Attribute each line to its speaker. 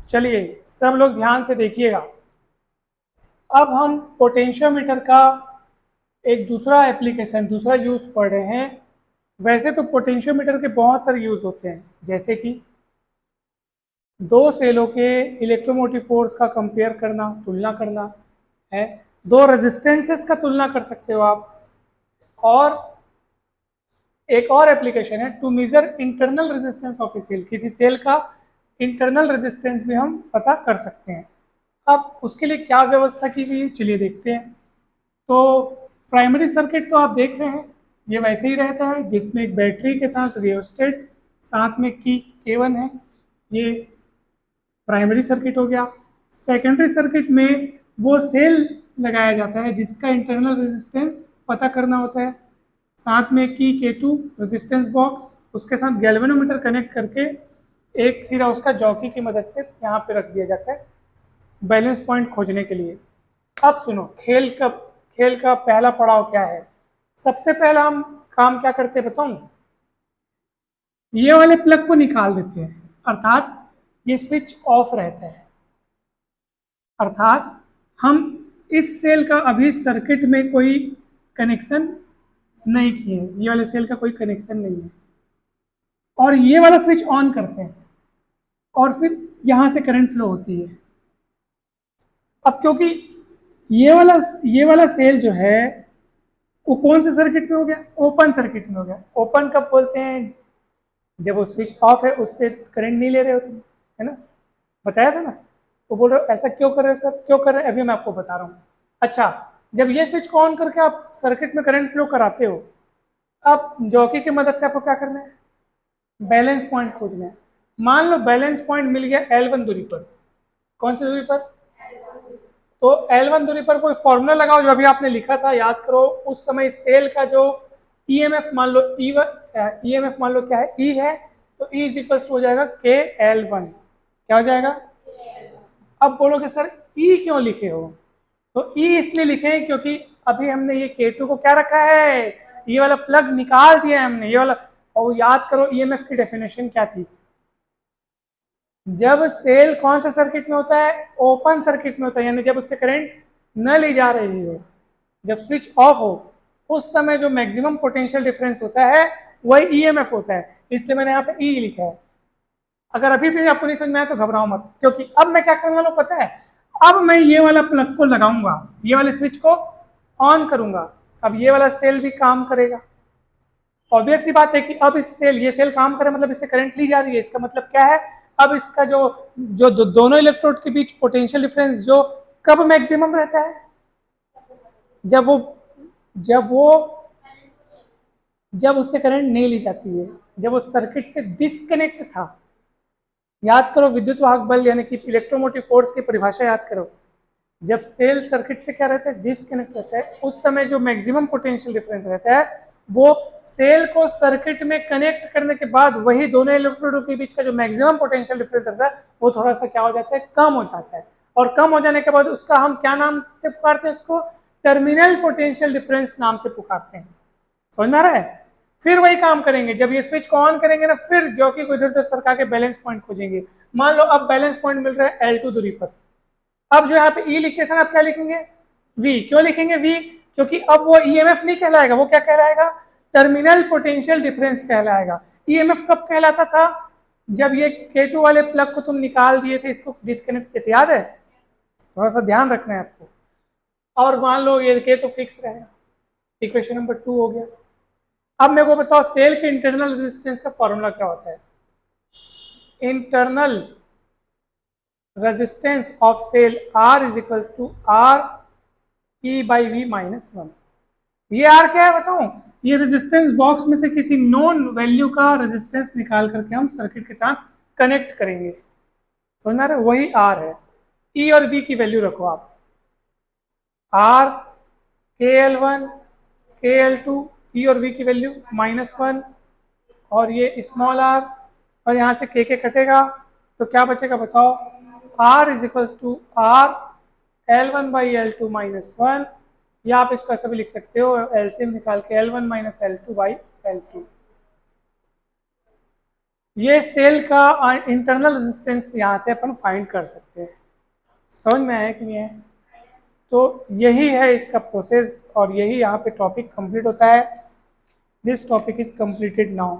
Speaker 1: चलिए सब लोग ध्यान से देखिएगा। अब हम पोटेंशियोमीटर का एक दूसरा एप्लीकेशन, दूसरा यूज़ पढ़ रहे हैं। वैसे तो पोटेंशियोमीटर के बहुत सारे यूज़ होते हैं, जैसे कि दो सेलों के इलेक्ट्रोमोटिव फोर्स का कंपेयर करना, तुलना करना है। दो रेजिस्टेंसेस का तुलना कर सकते हो आप। और एक और एप्लीकेशन है to measure internal resistance of a cell. किसी सेल का इंटरनल रेजिस्टेंस भी हम पता कर सकते हैं। अब उसके लिए क्या व्यवस्था की गई है, चलिए देखते हैं। तो प्राइमरी सर्किट तो आप देख रहे हैं, ये वैसे ही रहता है जिसमें एक बैटरी के साथ रियोस्टेट, साथ में की केबल है। ये प्राइमरी सर्किट हो गया। सेकेंडरी सर्किट में वो सेल लगाया जाता है जिसका इंटरनल रेजिस्टेंस पता करना होता है। साथ में की K2 रेजिस्टेंस बॉक्स, उसके साथ गैल्वेनोमीटर कनेक्ट करके एक सिरा उसका जॉकी की मदद से यहाँ पे रख दिया जाता है बैलेंस पॉइंट खोजने के लिए। अब सुनो, खेल का पहला पड़ाव क्या है। सबसे पहला हम काम क्या करते हैं बताऊं, ये वाले प्लग को निकाल देते हैं, अर्थात ये स्विच ऑफ रहता है। अर्थात हम इस सेल का अभी सर्किट में कोई कनेक्शन नहीं किए, ये वाले सेल का कोई कनेक्शन नहीं है, और ये वाला स्विच ऑन करते हैं और फिर यहां से करंट फ्लो होती है। अब क्योंकि ये वाला सेल जो है वो कौन से सर्किट में हो गया, ओपन सर्किट में हो गया। ओपन कब बोलते हैं, जब वो स्विच ऑफ है, उससे करंट नहीं ले रहे हो तुम, है ना, बताया था ना। तो बोल रहे हो ऐसा क्यों कर रहे हो सर, क्यों कर रहे हैं, अभी मैं आपको बता रहा हूँ। अच्छा, जब ये स्विच को ऑन करके आप सर्किट में करंट फ्लो कराते हो, अब जॉकी की मदद से आपको क्या करना है, बैलेंस पॉइंट खोजना है। मान लो बैलेंस पॉइंट मिल गया L1 दूरी पर। कौन सी दूरी पर, तो L1 दूरी पर कोई फॉर्मूला लगाओ जो अभी आपने लिखा था, याद करो। उस समय सेल का जो ईएमएफ मान लो ईएमएफ मान लो क्या है, ई है, तो ई इज इक्वल हो जाएगा KL1। क्या हो जाएगा, अब बोलोगे सर ई क्यों लिखे हो, तो ई इसलिए लिखे क्योंकि अभी हमने ये K2 को क्या रखा है, ये वाला प्लग निकाल दिया है हमने, ये वाला। और याद करो ईएमएफ की डेफिनेशन क्या थी, जब सेल कौन सा सर्किट में होता है, ओपन सर्किट में होता है, यानी जब उससे करंट न ली जा रही हो, जब स्विच ऑफ हो, उस समय जो मैक्सिमम पोटेंशियल डिफरेंस होता है वही ईएमएफ होता है। इसलिए मैंने यहाँ पे ई लिखा है। अगर अभी भी आपको नहीं समझ में आया तो घबराओ मत, क्योंकि अब मैं क्या करने वाला हूँ पता है, अब मैं ये वाला प्लग को लगाऊंगा, ये वाले स्विच को ऑन करूंगा। अब ये वाला सेल भी काम करेगा। ऑब्वियस सी बात है कि अब ये सेल काम करे, मतलब इससे करंट ली जा रही है, इसका मतलब क्या है, अब इसका दोनों इलेक्ट्रोड के बीच पोटेंशियल डिफरेंस जो कब मैक्सिमम रहता है, जब वो जब वो जब उससे करंट नहीं ली जाती है, जब वो सर्किट से डिस्कनेक्ट था। याद करो विद्युत वाहक बल यानी कि इलेक्ट्रोमोटिव फोर्स की परिभाषा याद करो। जब सेल सर्किट से क्या रहता है, डिस्कनेक्ट रहता है, उस समय जो मैक्सिमम पोटेंशियल डिफरेंस रहता है वो सेल को सर्किट में कनेक्ट करने के बाद वही दोनों इलेक्ट्रोडों के बीच का जो मैक्सिमम पोटेंशियल डिफरेंस रहता है वो थोड़ा सा क्या हो जाता है, कम हो जाता है। और कम हो जाने के बाद उसका हम क्या नाम से पुकारते हैं, उसको टर्मिनल पोटेंशियल डिफरेंस नाम से पुकारते हैं। समझ में आ रहा है। फिर वही काम करेंगे, जब ये स्विच को ऑन करेंगे ना, फिर जॉकी को इधर उधर सरका के बैलेंस पॉइंट खोजेंगे। मान लो अब बैलेंस पॉइंट मिल रहा है L2 दूरी पर। अब जो यहाँ पे ई लिखते थे ना, आप क्या लिखेंगे, वी। क्यों लिखेंगे वी, क्योंकि अब वो ईएमएफ नहीं कहलाएगा, वो क्या कहलाएगा, टर्मिनल पोटेंशियल डिफरेंस कहलाएगा। ईएमएफ कब कहलाता था, जब ये K2 वाले प्लग को तुम निकाल दिए थे, इसको डिस्कनेक्ट किए थे, याद है, थोड़ा सा ध्यान रखना है आपको। और मान लो ये K तो फिक्स रहेगा। इक्वेशन नंबर 2 हो गया। अब मेरे को बताओ सेल के इंटरनल रेजिस्टेंस का फॉर्मूला क्या होता है। Internal resistance of cell R is equals to R E by V minus 1। ये आर क्या है बताऊं, ये रेजिस्टेंस बॉक्स में से किसी नोन वैल्यू का रेजिस्टेंस निकाल करके हम सर्किट के साथ कनेक्ट करेंगे। समझ आ रहा है, वही आर है। ई और वी की वैल्यू रखो आप, आर KL1 KL2, ई और वी की वैल्यू -1 और ये स्मॉल आर, और यहाँ से के कटेगा तो क्या बचेगा बताओ, R is equals to R L1 by L2 -1, या आप इसको ऐसा भी लिख सकते हो एलसीएम निकाल के L1 minus L2 by L2। ये सेल का इंटरनल रेजिस्टेंस यहाँ से अपन फाइंड कर सकते हैं। समझ में आया कि नहीं है? तो यही है इसका प्रोसेस और यही यहाँ पे टॉपिक कंप्लीट होता है। This topic is completed now.